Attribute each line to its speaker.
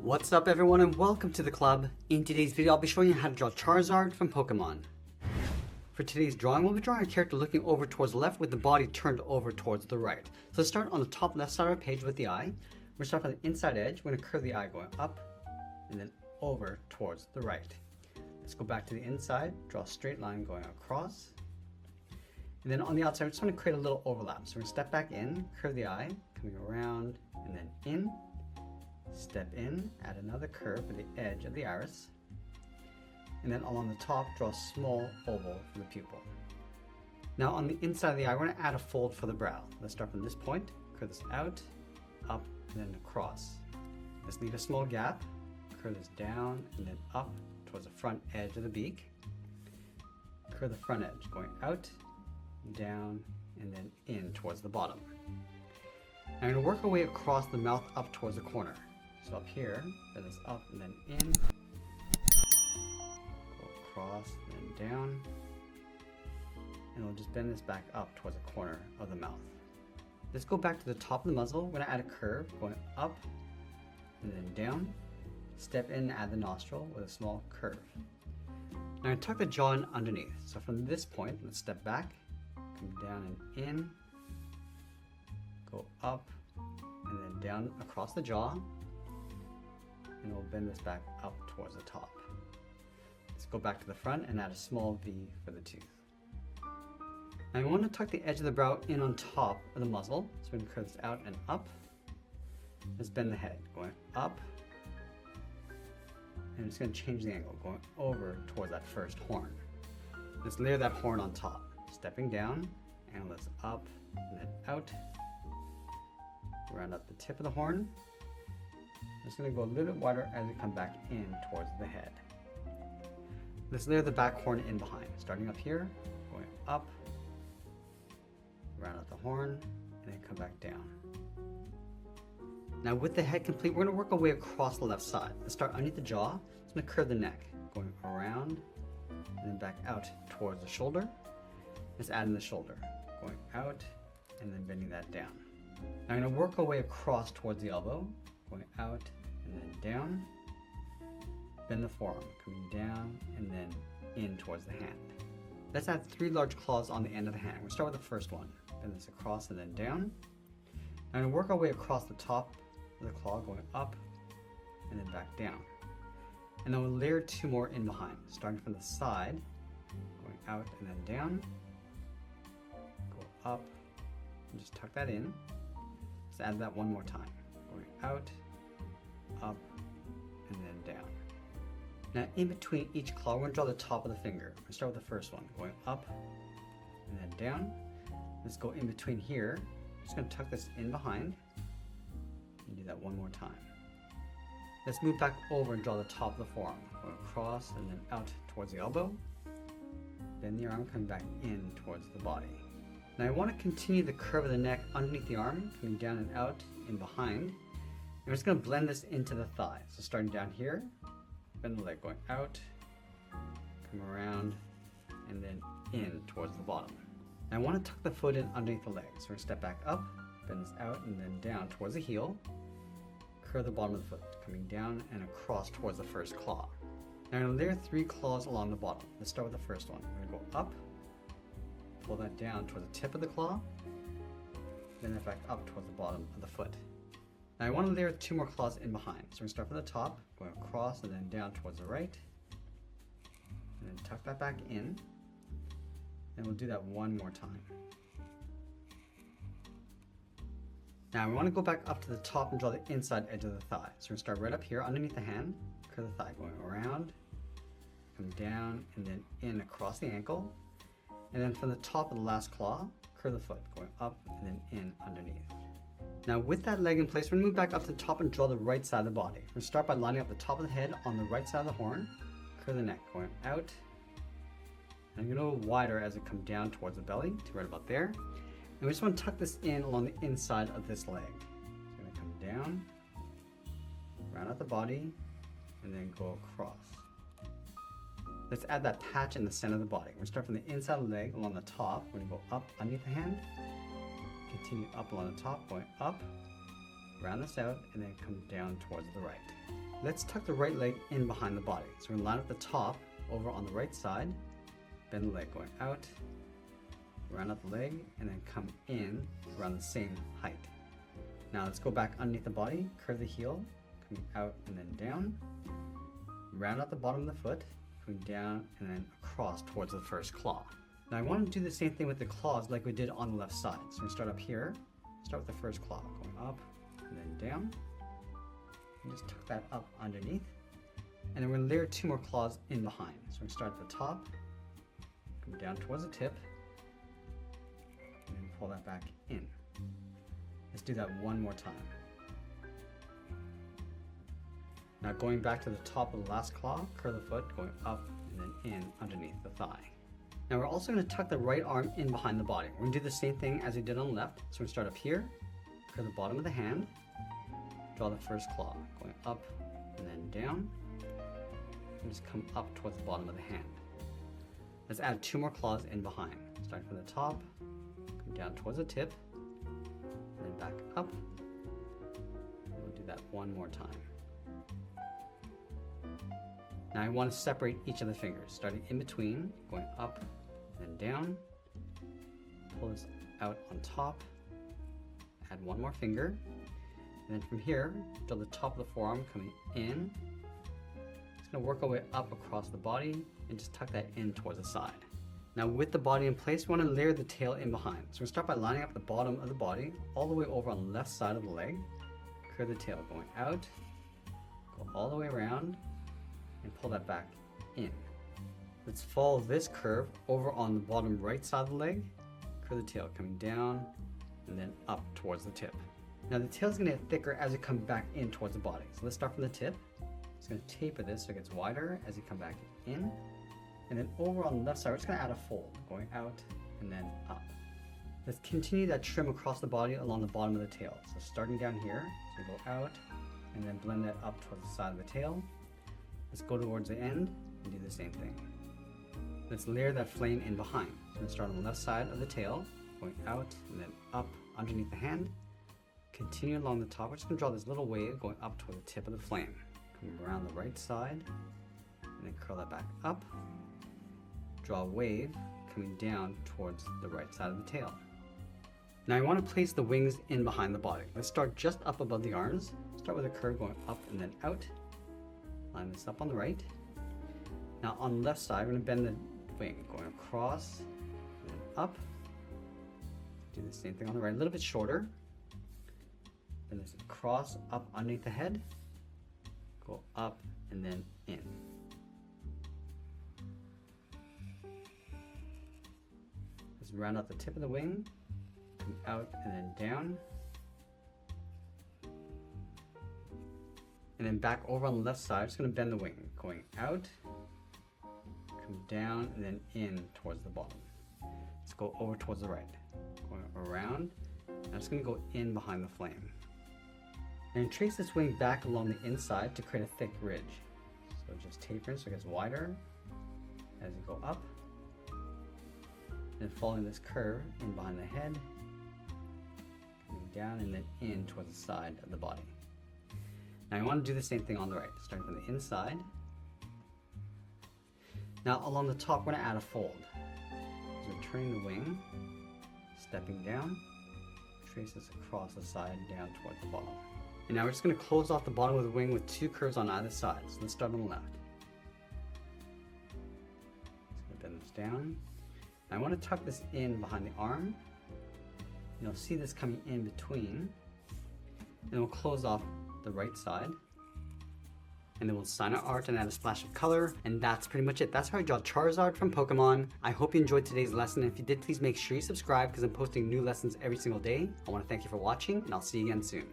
Speaker 1: What's up everyone and welcome to the club. In today's video I'll be showing you how to draw Charizard from Pokemon. For today's drawing we'll be drawing a character looking over towards the left with the body turned over towards the right. So let's start on the top left side of our page with the eye. We're going to start on the inside edge. We're going to curve the eye going up and then over towards the right. Let's go back to the inside, draw a straight line going across. And then on the outside we just want to create a little overlap. So we're going to step back in, curve the eye, coming around and then in. Step in, add another curve for the edge of the iris, and then along the top draw a small oval for the pupil. Now on the inside of the eye we're going to add a fold for the brow. Let's start from this point, curve this out, up, and then across. Let's leave a small gap, curve this down and then up towards the front edge of the beak. Curve the front edge going out, down, and then in towards the bottom. Now I'm going to work our way across the mouth up towards the corner. So up here, bend this up and then in, go across and then down, and we'll just bend this back up towards the corner of the mouth. Let's go back to the top of the muzzle. We're going to add a curve going up and then down, step in and add the nostril with a small curve. Now I'm going to tuck the jaw in underneath. So from this point, let's step back, come down and in, go up and then down across the jaw, and we'll bend this back up towards the top. Let's go back to the front and add a small V for the tooth. Now we want to tuck the edge of the brow in on top of the muzzle, so we're going to curve this out and up. Let's bend the head, going up, and I'm just going to change the angle, going over towards that first horn. Let's layer that horn on top, stepping down, and let's up, and then out, round up the tip of the horn. I'm just going to go a little bit wider as we come back in towards the head. Let's layer the back horn in behind, starting up here, going up, round out the horn, and then come back down. Now with the head complete, we're going to work our way across the left side. Let's start underneath the jaw. Just going to curve the neck, going around, and then back out towards the shoulder. Let's add in the shoulder, going out, and then bending that down. Now I'm going to work our way across towards the elbow, going out and then down, bend the forearm, coming down and then in towards the hand. Let's add 3 large claws on the end of the hand. We'll start with the first one, bend this across and then down. Now I'm going to work our way across the top of the claw, going up and then back down. And then we'll layer 2 more in behind, starting from the side, going out and then down, go up, and just tuck that in. Let's add that one more time. Going out, up, and then down. Now in between each claw, we're going to draw the top of the finger. We'll start with the first one, going up, and then down. Let's go in between here. Just going to tuck this in behind, and do that one more time. Let's move back over and draw the top of the forearm, going across and then out towards the elbow. Then the arm coming back in towards the body. Now I want to continue the curve of the neck underneath the arm, coming down and out in behind. And we're just going to blend this into the thigh. So starting down here, bend the leg going out, come around, and then in towards the bottom. Now I want to tuck the foot in underneath the leg. So we're going to step back up, bend this out, and then down towards the heel. Curve the bottom of the foot, coming down and across towards the first claw. Now I'm going to layer 3 claws along the bottom. Let's start with the first one. We're going to go up, pull that down towards the tip of the claw, then that back up towards the bottom of the foot. Now I want to layer 2 more claws in behind. So we're going to start from the top, going across and then down towards the right, and then tuck that back in, and we'll do that one more time. Now we want to go back up to the top and draw the inside edge of the thigh. So we're going to start right up here underneath the hand, curve the thigh, going around, come down, and then in across the ankle. And then from the top of the last claw, curve the foot, going up and then in underneath. Now with that leg in place, we're going to move back up to the top and draw the right side of the body. We're going to start by lining up the top of the head on the right side of the horn, curve the neck, going out, and I'm going to go wider as it comes down towards the belly to right about there. And we just want to tuck this in along the inside of this leg. So going to come down, round out the body, and then go across. Let's add that patch in the center of the body. We're going to start from the inside of the leg along the top. We're going to go up underneath the hand, continue up along the top, going up, round this out, and then come down towards the right. Let's tuck the right leg in behind the body. So we're going to line up the top over on the right side, bend the leg going out, round up the leg, and then come in around the same height. Now let's go back underneath the body, curve the heel, coming out and then down, round out the bottom of the foot, coming down and then across towards the first claw. Now I want to do the same thing with the claws like we did on the left side. So we start up here, start with the first claw, going up and then down, and just tuck that up underneath. And then we're going to layer 2 more claws in behind. So we're going to start at the top, come down towards the tip, and then pull that back in. Let's do that one more time. Now going back to the top of the last claw, curl the foot, going up and then in underneath the thigh. Now we're also going to tuck the right arm in behind the body. We're going to do the same thing as we did on the left. So we're going to start up here, curl the bottom of the hand, draw the first claw, going up and then down, and just come up towards the bottom of the hand. Let's add 2 more claws in behind. Starting from the top, come down towards the tip, and then back up. We'll do that one more time. Now I want to separate each of the fingers, starting in between, going up and down. Pull this out on top, add 1 more finger, and then from here, draw the top of the forearm coming in. It's going to work our way up across the body and just tuck that in towards the side. Now with the body in place, we want to layer the tail in behind. So we'll start by lining up the bottom of the body all the way over on the left side of the leg. Curve the tail going out, go all the way around, and pull that back in. Let's follow this curve over on the bottom right side of the leg. Curve the tail coming down and then up towards the tip. Now the tail is going to get thicker as it comes back in towards the body. So let's start from the tip. It's going to taper this so it gets wider as you come back in. And then over on the left side, we're just going to add a fold, going out and then up. Let's continue that trim across the body along the bottom of the tail. So starting down here, so go out and then blend that up towards the side of the tail. Let's go towards the end and do the same thing. Let's layer that flame in behind. So let's start on the left side of the tail, going out and then up underneath the hand. Continue along the top. We're just going to draw this little wave going up toward the tip of the flame. Come around the right side and then curl that back up. Draw a wave coming down towards the right side of the tail. Now I want to place the wings in behind the body. Let's start just up above the arms. Start with a curve going up and then out. Line this up on the right. Now on the left side, we're going to bend the wing going across and then up. Do the same thing on the right, a little bit shorter. Bend this across, up underneath the head. Go up and then in. Let's round out the tip of the wing, come out and then down. And then back over on the left side, just going to bend the wing, going out, come down, and then in towards the bottom. Let's go over towards the right, going around. I'm just going to go in behind the flame. And trace this wing back along the inside to create a thick ridge. So just tapering so it gets wider as you go up. And following this curve in behind the head, coming down and then in towards the side of the body. Now I want to do the same thing on the right, starting from the inside. Now along the top, we're going to add a fold. So turning the wing, stepping down, trace this across the side down towards the bottom. And now we're just going to close off the bottom of the wing with 2 curves on either side. So let's start on the left. Just going to bend this down. Now I want to tuck this in behind the arm. You'll see this coming in between. And we'll close off the right side. And then we'll sign our art and add a splash of color. And that's pretty much it. That's how I draw Charizard from Pokemon. I hope you enjoyed today's lesson. If you did, please make sure you subscribe because I'm posting new lessons every single day. I want to thank you for watching and I'll see you again soon.